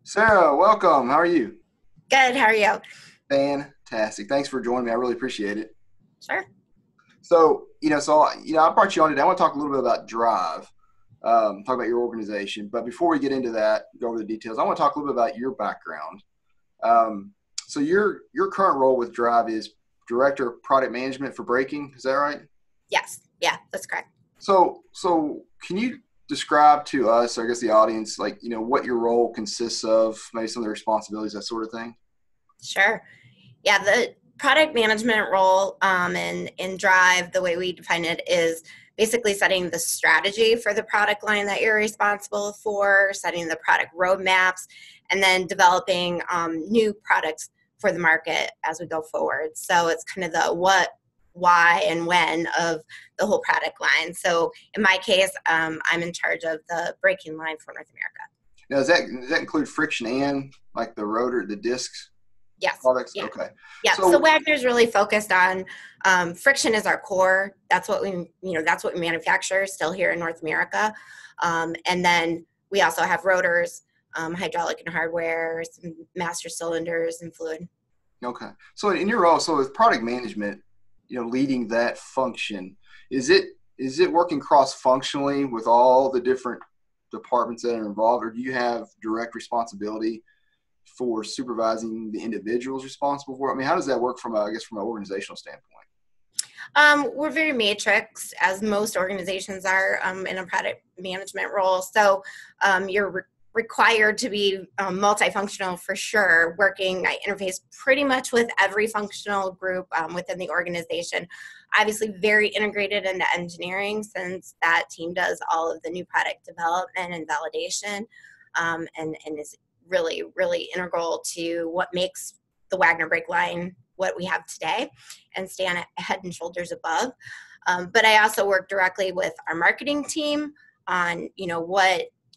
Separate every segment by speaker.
Speaker 1: Sarah, welcome. How are you?
Speaker 2: Good. How are you?
Speaker 1: Fantastic. Thanks for joining me. I really appreciate it.
Speaker 2: Sure.
Speaker 1: I brought you on today. I want to talk a little bit about DRiV, talk about your organization. But before we get into that, go over the details, I want to talk a little bit about your background. So your current role with DRiV is Director of Product Management for braking. Is that right?
Speaker 2: Yes. Yeah, that's correct.
Speaker 1: So can you describe to us, or I guess the audience, what your role consists of, maybe some of the responsibilities, that sort of thing?
Speaker 2: Sure. Yeah, the product management role in DRiV, the way we define it is basically setting the strategy for the product line that you're responsible for, setting the product roadmaps, and then developing new products for the market as we go forward. So it's kind of the what, why, and when of the whole product line. So in my case, I'm in charge of the braking line for North America.
Speaker 1: Now, does that include friction and like the rotor, the discs
Speaker 2: Yes.
Speaker 1: products?
Speaker 2: Yeah.
Speaker 1: Okay.
Speaker 2: Yeah. So
Speaker 1: So
Speaker 2: Wagner's really focused on friction is our core. That's what that's what we manufacture still here in North America. And then we also have rotors, hydraulic and hardware, some master cylinders and fluid.
Speaker 1: okay. So in your role, so with product management, leading that function, is it working cross functionally with all the different departments that are involved, or do you have direct responsibility for supervising the individuals responsible for it? I mean, how does that work from an organizational standpoint?
Speaker 2: We're very matrix, as most organizations are in a product management role. So you're required to be multifunctional for sure. I interface pretty much with every functional group within the organization. Obviously, very integrated into engineering since that team does all of the new product development and validation, and is really, really integral to what makes the Wagner brake line what we have today and stand head and shoulders above. But I also work directly with our marketing team on,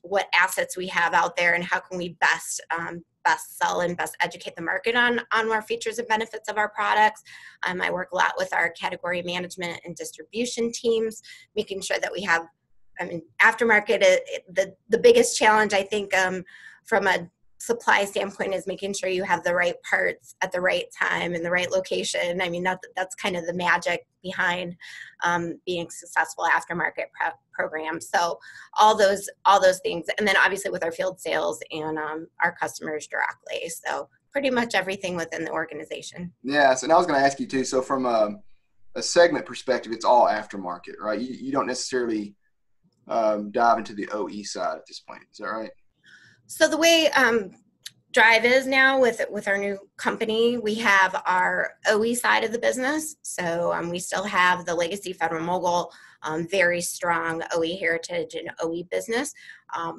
Speaker 2: what assets we have out there and how can we best sell and best educate the market on our features and benefits of our products. I work a lot with our category management and distribution teams, making sure that we have, aftermarket. The biggest challenge I think from a supply standpoint is making sure you have the right parts at the right time in the right location. I mean, that's kind of the magic behind being successful aftermarket programs. So all those things, and then obviously with our field sales and our customers directly. So pretty much everything within the organization.
Speaker 1: Yeah. So now I was going to ask you too. So from a segment perspective, it's all aftermarket, right? You don't necessarily dive into the OE side at this point. Is that right?
Speaker 2: So the way DRiV is now with our new company, we have our OE side of the business. So we still have the legacy Federal Mogul, very strong OE heritage and OE business,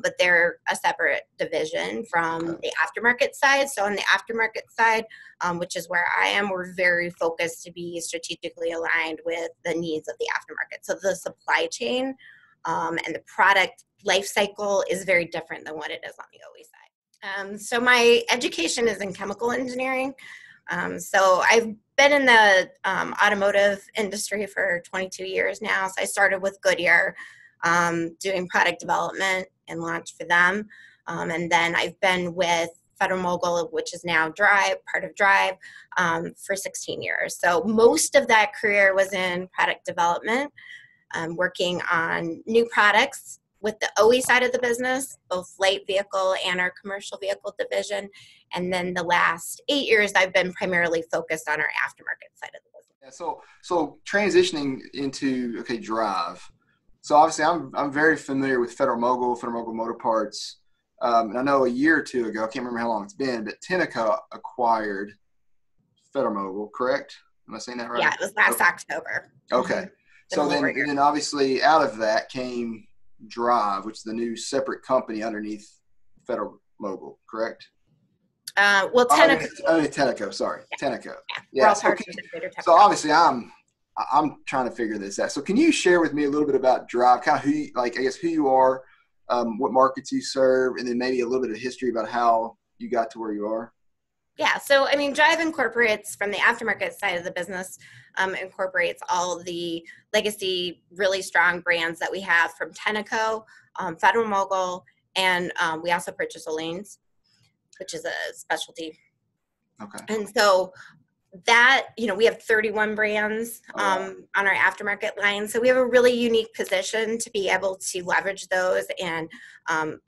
Speaker 2: but they're a separate division from
Speaker 1: Okay.
Speaker 2: the aftermarket side. So on the aftermarket side, which is where I am, we're very focused to be aligned with the needs of the aftermarket. So the supply chain and the product life cycle is very different than what it is on the OE side. So my education is in chemical engineering. So I've been in the automotive industry for 22 years now. So I started with Goodyear doing product development and launch for them. And then I've been with Federal Mogul, which is now DRiV, part of DRiV, for 16 years. So most of that career was in product development, working on new products with the OE side of the business, both light vehicle and our commercial vehicle division. And then the last 8 years, I've been primarily focused on our aftermarket side of the business.
Speaker 1: Yeah. So transitioning into DRiV. So obviously, I'm very familiar with Federal Mogul Motor Parts. And I know a year or two ago, I can't remember how long it's been, but Tenneco acquired Federal Mogul, correct? Am I saying that right?
Speaker 2: Yeah, it was last
Speaker 1: Okay.
Speaker 2: October.
Speaker 1: Okay.
Speaker 2: Been a
Speaker 1: So
Speaker 2: little
Speaker 1: then,
Speaker 2: over a year.
Speaker 1: then obviously out of that came DRiV, which is the new separate company underneath Federal Mogul, correct?
Speaker 2: Well, Tenneco,
Speaker 1: Tenneco, sorry,
Speaker 2: yeah,
Speaker 1: Tenneco.
Speaker 2: yeah, we're
Speaker 1: Yeah.
Speaker 2: all
Speaker 1: So
Speaker 2: part of the greater
Speaker 1: so
Speaker 2: Tenneco.
Speaker 1: obviously I'm trying to figure this out. So can you share with me a little bit about DRiV, kind of I guess who you are, what markets you serve, and then maybe a little bit of history about how you got to where you are?
Speaker 2: Yeah, so I mean, DRiV incorporates from the aftermarket side of the business, incorporates all the legacy, really strong brands that we have from Tenneco, Federal Mogul, and we also purchase Olane's. which is a specialty.
Speaker 1: Okay.
Speaker 2: And so that, we have 31 brands
Speaker 1: Oh.
Speaker 2: on our aftermarket line. So we have a really unique position to be able to leverage those and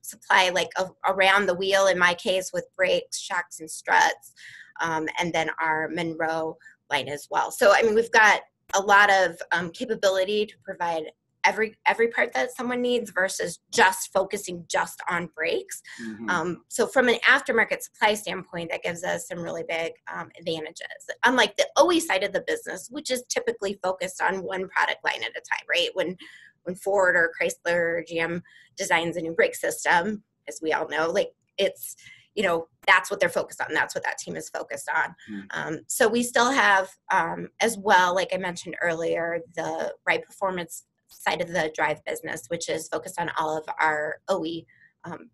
Speaker 2: supply like around the wheel, in my case, with brakes, shocks, and struts, and then our Monroe line as well. So, we've got a lot of capability to provide every part that someone needs versus just focusing just on brakes.
Speaker 1: Mm-hmm.
Speaker 2: So from an aftermarket supply standpoint, that gives us some really big advantages. Unlike the OE side of the business, which is typically focused on one product line at a time, right? When Ford or Chrysler or GM designs a new brake system, as we all know, like it's, that's what they're focused on. That's what that team is focused on.
Speaker 1: Mm-hmm.
Speaker 2: So we still have, as well, like I mentioned earlier, the Ride Performance side of the DRiV business, which is focused on all of our OE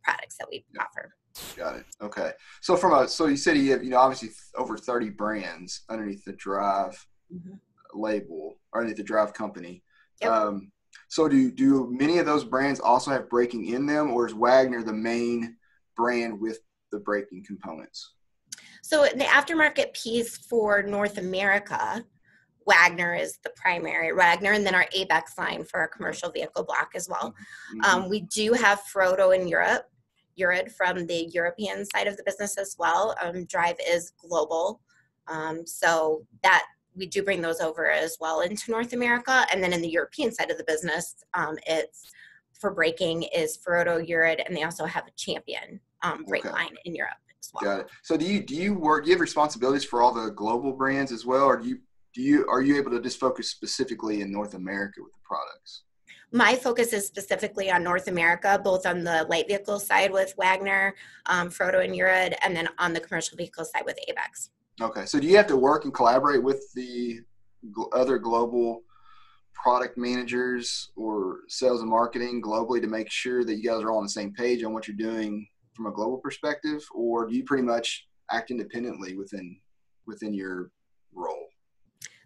Speaker 2: products that we offer.
Speaker 1: Got it. Okay. So so you said you have, obviously over 30 brands underneath the DRiV label, or underneath the DRiV company.
Speaker 2: Yep.
Speaker 1: So do many of those brands also have braking in them, or is Wagner the main brand with the braking components?
Speaker 2: So in the aftermarket piece for North America, Wagner is the primary, and then our ABEX line for our commercial vehicle block as well.
Speaker 1: Mm-hmm.
Speaker 2: We do have Frodo in Europe, DRiV from the European side of the business as well. DRiV is global, so that we do bring those over as well into North America. And then in the European side of the business, it's for braking is Frodo, DRiV, and they also have a Champion brake line in Europe as well.
Speaker 1: Got it. So do you have responsibilities for all the global brands as well, or are you able to just focus specifically in North America with the products?
Speaker 2: My focus is specifically on North America, both on the light vehicle side with Wagner, Frodo and DRiV, and then on the commercial vehicle side with ABEX.
Speaker 1: Okay. So do you have to work and collaborate with the other global product managers or sales and marketing globally to make sure that you guys are all on the same page on what you're doing from a global perspective, or do you pretty much act independently within your role?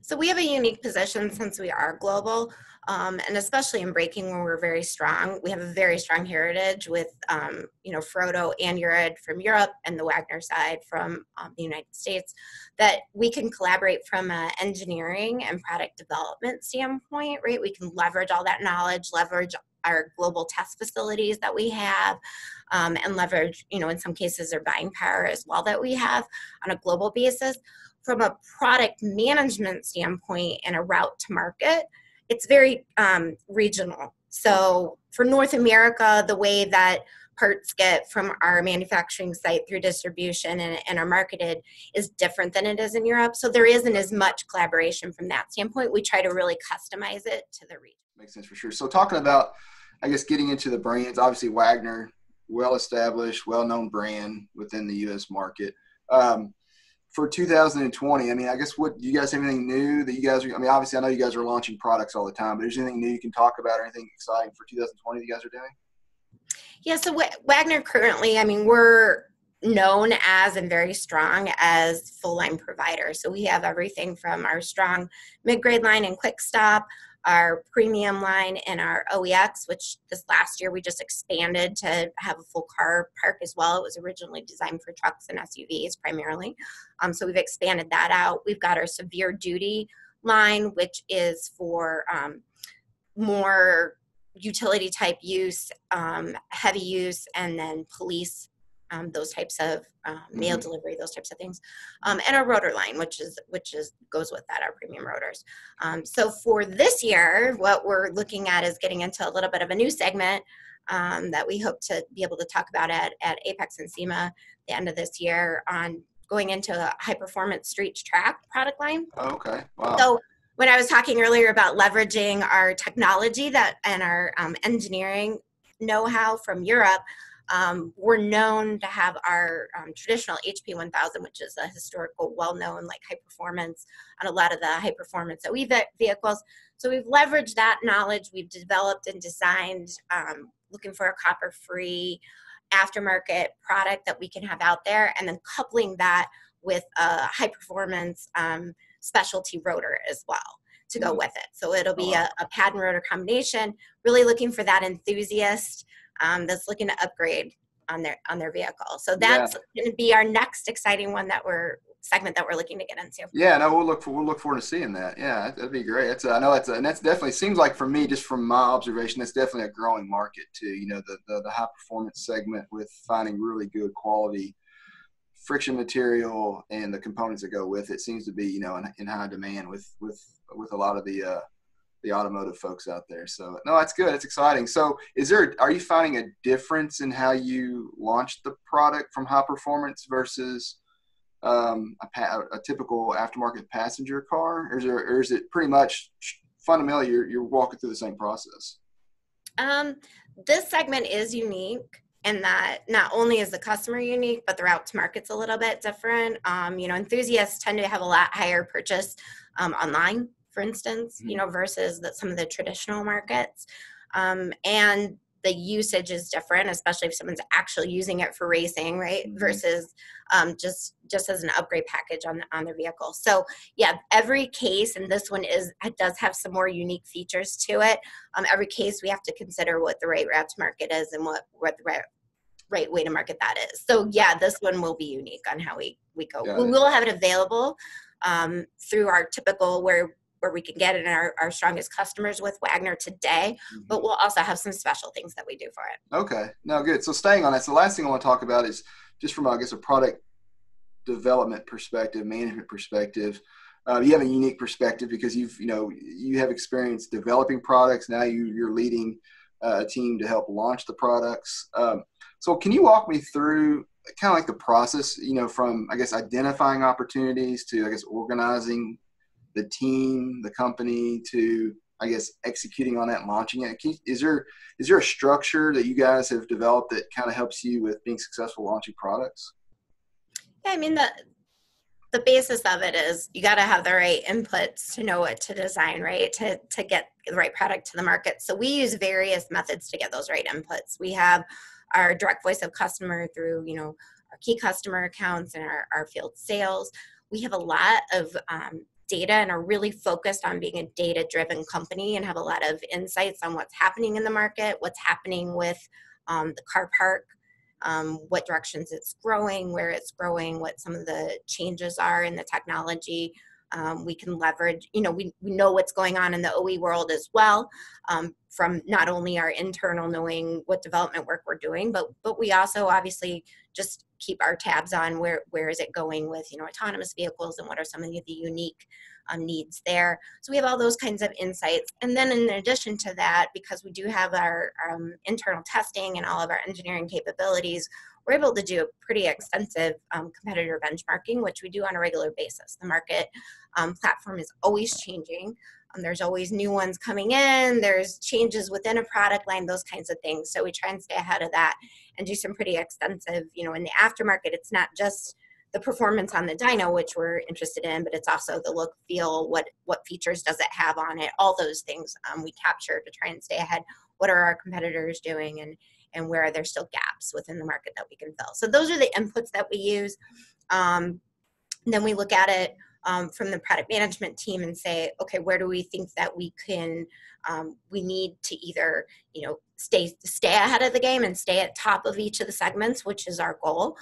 Speaker 2: So we have a unique position since we are global, and especially in braking where we're very strong. We have a very strong heritage with, Frodo and DRiV from Europe and the Wagner side from the United States, that we can collaborate from an engineering and product development standpoint, right? We can leverage all that knowledge, leverage our global test facilities that we have, and leverage, in some cases, their buying power as well that we have on a global basis. From a product management standpoint and a route to market, it's very regional. So for North America, the way that parts get from our manufacturing site through distribution and are marketed is different than it is in Europe. So there isn't as much collaboration from that standpoint. We try to really customize it to the region.
Speaker 1: Makes sense for sure. So talking about, I guess, getting into the brands, obviously Wagner, well-established, well-known brand within the U.S. market. For 2020, I guess, do you guys have anything new that you guys are, obviously I know you guys are launching products all the time, but is there anything new you can talk about or anything exciting for 2020 that you guys are doing?
Speaker 2: Yeah, so Wagner currently, we're known as and very strong as full line provider. So we have everything from our strong mid-grade line and quick stop, our premium line, and our OEX, which this last year we just expanded to have a full car park as well. It was originally designed for trucks and SUVs primarily. So we've expanded that out. We've got our severe duty line, which is for more utility type use, heavy use, and then police, those types of mail delivery, those types of things, and our rotor line, which goes with that, our premium rotors. So for this year, what we're looking at is getting into a little bit of a new segment that we hope to be able to talk about at Apex and SEMA the end of this year on going into a high performance street track product line.
Speaker 1: Oh, okay. Wow.
Speaker 2: So when I was talking earlier about leveraging our technology and our engineering know-how from Europe, we're known to have our traditional HP 1000, which is a historical, well-known high performance on a lot of the high performance OE vehicles. So we've leveraged that knowledge. We've developed and designed, looking for a copper-free aftermarket product that we can have out there, and then coupling that with a high performance specialty rotor as well to go with it. So it'll be a pad and rotor combination, really looking for that enthusiast that's looking to upgrade on their vehicle. So
Speaker 1: Yeah.
Speaker 2: that's going to be our next exciting one segment that we're looking to get into.
Speaker 1: Yeah, no, we'll look forward to seeing that. Yeah, that'd be great. I know and that's definitely seems like for me, just from my observation, that's definitely a growing market too. You know, the high performance segment with finding really good quality friction material and the components that go with it seems to be, you know, in high demand with a lot of the automotive folks out there. So no, that's good. It's exciting. So are you finding a difference in how you launch the product from high performance versus a typical aftermarket passenger car, or is it pretty much fundamentally you're walking through the same process?
Speaker 2: This segment is unique in that not only is the customer unique, but the route to market's a little bit different. You know, enthusiasts tend to have a lot higher purchase online, for instance, you know, versus some of the traditional markets. And the usage is different, especially if someone's actually using it for racing, right? Versus just as an upgrade package on their vehicle. So yeah, every case, and this one it does have some more unique features to it. Every case we have to consider what the right route to market is and what the right way to market that is. So yeah, this one will be unique on how we go. We will have it available through our typical where we can get it in our strongest customers with Wagner today, but we'll also have some special things that we do for it.
Speaker 1: Okay, no, good. So staying on that, so the last thing I want to talk about is just from, I guess, a product development perspective, management perspective. You have a unique perspective because you have experience developing products. Now you're leading a team to help launch the products. So can you walk me through kind of like the process, you know, from, I guess, identifying opportunities to, I guess, organizing the team, the company, to, I guess, executing on that and launching it? Is there a structure that you guys have developed that kind of helps you with being successful launching products?
Speaker 2: Yeah, I mean, the basis of it is you got to have the right inputs to know what to design, right? To get the right product to the market. So we use various methods to get those right inputs. We have our direct voice of customer through, you know, our key customer accounts and our field sales. We have a lot of data and are really focused on being a data-driven company and have a lot of insights on what's happening in the market, what's happening with the car park, what directions it's growing, where it's growing, what some of the changes are in the technology. We can leverage, you know, we know what's going on in the OE world as well, from not only our internal knowing what development work we're doing, but we also obviously just keep our tabs on where is it going with, you know, autonomous vehicles and what are some of the unique needs there. So we have all those kinds of insights. And then in addition to that, because we do have our internal testing and all of our engineering capabilities, we're able to do a pretty extensive competitor benchmarking, which we do on a regular basis. The market platform is always changing. There's always new ones coming in. There's changes within a product line, those kinds of things. So we try and stay ahead of that and do some pretty extensive, you know, in the aftermarket, it's not just the performance on the dyno, which we're interested in, but it's also the look, feel, what features does it have on it, all those things we capture to try and stay ahead. What are our competitors doing and where are there still gaps within the market that we can fill? So those are the inputs that we use. Then we look at it from the product management team and say, okay, where do we think that we can, we need to either, you know, stay ahead of the game and stay at top of each of the segments, which is our goal,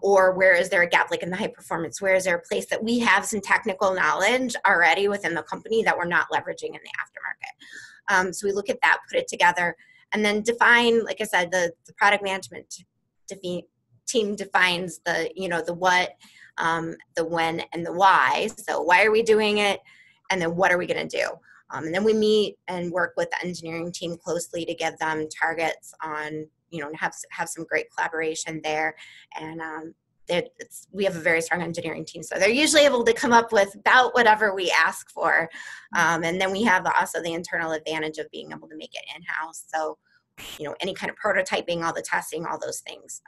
Speaker 2: or where is there a gap, like in the high performance, where is there a place that we have some technical knowledge already within the company that we're not leveraging in the aftermarket. So we look at that, put it together, and then define, like I said, the product management team defines the, you know, the what, the when, and the why. So why are we doing it? And then what are we going to do? And then we meet and work with the engineering team closely to give them targets on, you know, and have some great collaboration there. And we have a very strong engineering team, so they're usually able to come up with about whatever we ask for. And then we have also the internal advantage of being able to make it in-house. So, you know, any kind of prototyping, all the testing, all those things,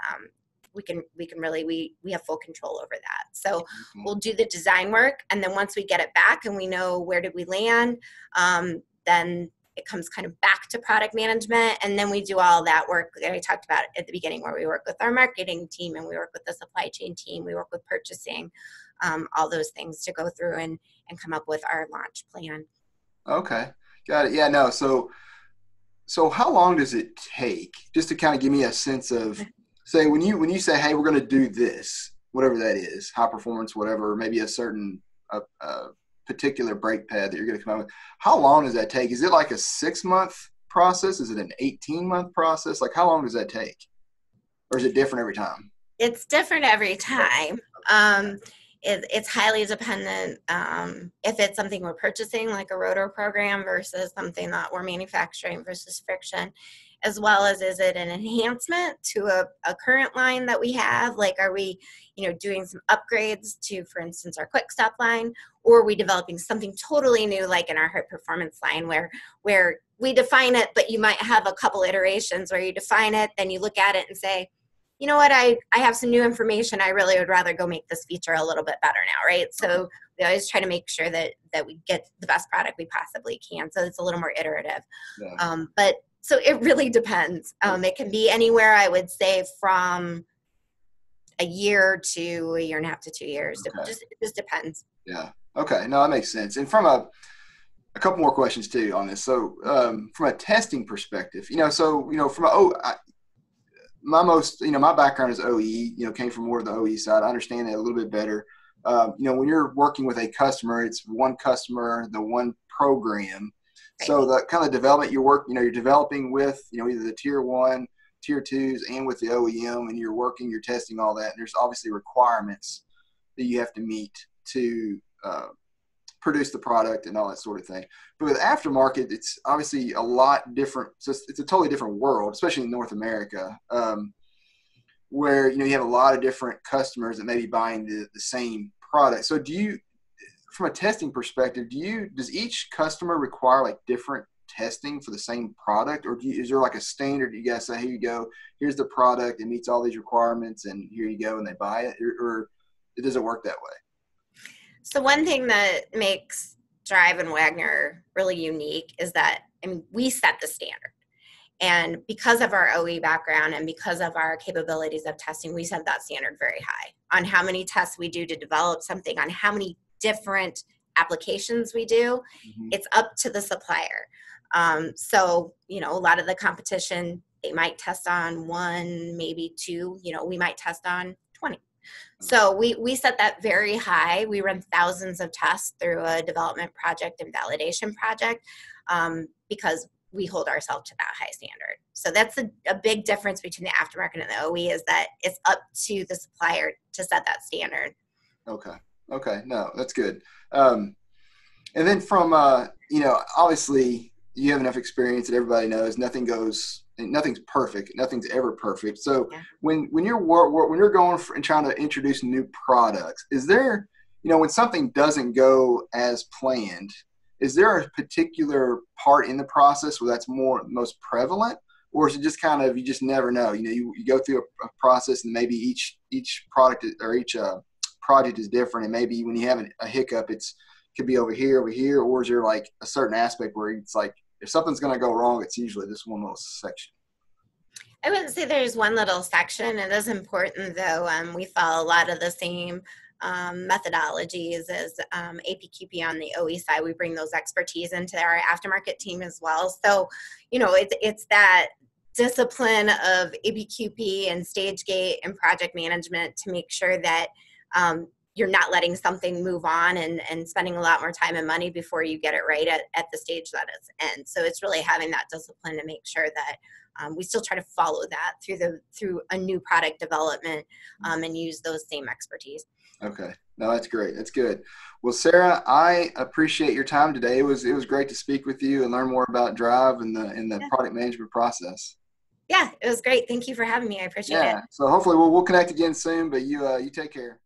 Speaker 2: we can really, we have full control over that. So we'll do the design work, and then once we get it back and we know where did we land, then it comes kind of back to product management, and then we do all that work that I talked about at the beginning, where we work with our marketing team and we work with the supply chain team, we work with purchasing, all those things to go through and come up with our launch plan.
Speaker 1: Okay, got it. Yeah, no. So how long does it take, just to kind of give me a sense of, say when you say, hey, we're going to do this, whatever that is, high performance, whatever, maybe a certain particular brake pad that you're going to come out with, how long does that take? Is it like a 6-month process? Is it an 18-month process? Like, how long does that take? Or is it different every time?
Speaker 2: It's different every time. It's highly dependent if it's something we're purchasing, like a rotor program, versus something that we're manufacturing versus friction, as well as is it an enhancement to a current line that we have? Like, are we, doing some upgrades to, for instance, our quick stop line, or are we developing something totally new, like in our high performance line, where we define it, but you might have a couple iterations where you define it, then you look at it and say, you know what, I have some new information. I really would rather go make this feature a little bit better now, right? So we always try to make sure that we get the best product we possibly can. So it's a little more iterative.
Speaker 1: Yeah.
Speaker 2: But so it really depends. It can be anywhere, I would say, from a year to a year and a half to 2 years.
Speaker 1: Okay.
Speaker 2: It just depends.
Speaker 1: Yeah. Okay. No, that makes sense. And from a couple more questions too on this. So from a testing perspective, from my background is OE, came from more of the OE side. I understand it a little bit better. When you're working with a customer, it's one customer, the one program. Right. So the kind of development you're developing with, either the tier 1, tier 2s, and with the OEM, and you're testing all that. And there's obviously requirements that you have to meet to produce the product and all that sort of thing. But with aftermarket, it's obviously a lot different. So it's a totally different world, especially in North America, where you have a lot of different customers that may be buying the same product. So from a testing perspective, does each customer require like different testing for the same product, or is there like a standard? You guys say, here you go, here's the product, it meets all these requirements, and here you go, and they buy it, or it doesn't work that way?
Speaker 2: So one thing that makes DRiV and Wagner really unique is that, we set the standard. And because of our OE background and because of our capabilities of testing, we set that standard very high on how many tests we do to develop something, on how many different applications we do. Mm-hmm. It's up to the supplier. So, a lot of the competition, they might test on 1, maybe 2, we might test on 20. So we set that very high. We run thousands of tests through a development project and validation project because we hold ourselves to that high standard. So that's a big difference between the aftermarket and the OE, is that it's up to the supplier to set that standard.
Speaker 1: Okay. No, that's good. And then from, obviously you have enough experience that everybody knows nothing's perfect. Nothing's ever perfect. So yeah. when you're going and trying to introduce new products, is there, when something doesn't go as planned, is there a particular part in the process where that's most prevalent, or is it just kind of, you just never know? You go through a process, and maybe each product or each project is different, and maybe when you have a hiccup, could be over here, or is there like a certain aspect where it's like, if something's going to go wrong, it's usually this one little section?
Speaker 2: I wouldn't say there's one little section. It is important, though. We follow a lot of the same methodologies as APQP on the OE side. We bring those expertise into our aftermarket team as well. So, it's that discipline of APQP and stage gate and project management to make sure that you're not letting something move on and spending a lot more time and money before you get it right at the stage that it's in. So it's really having that discipline to make sure that we still try to follow that through a new product development and use those same expertise.
Speaker 1: Okay. No, that's great. That's good. Well, Sarah, I appreciate your time today. It was great to speak with you and learn more about DRiV and the product management process.
Speaker 2: Yeah, it was great. Thank you for having me. I appreciate it.
Speaker 1: So hopefully we'll connect again soon, but you take care.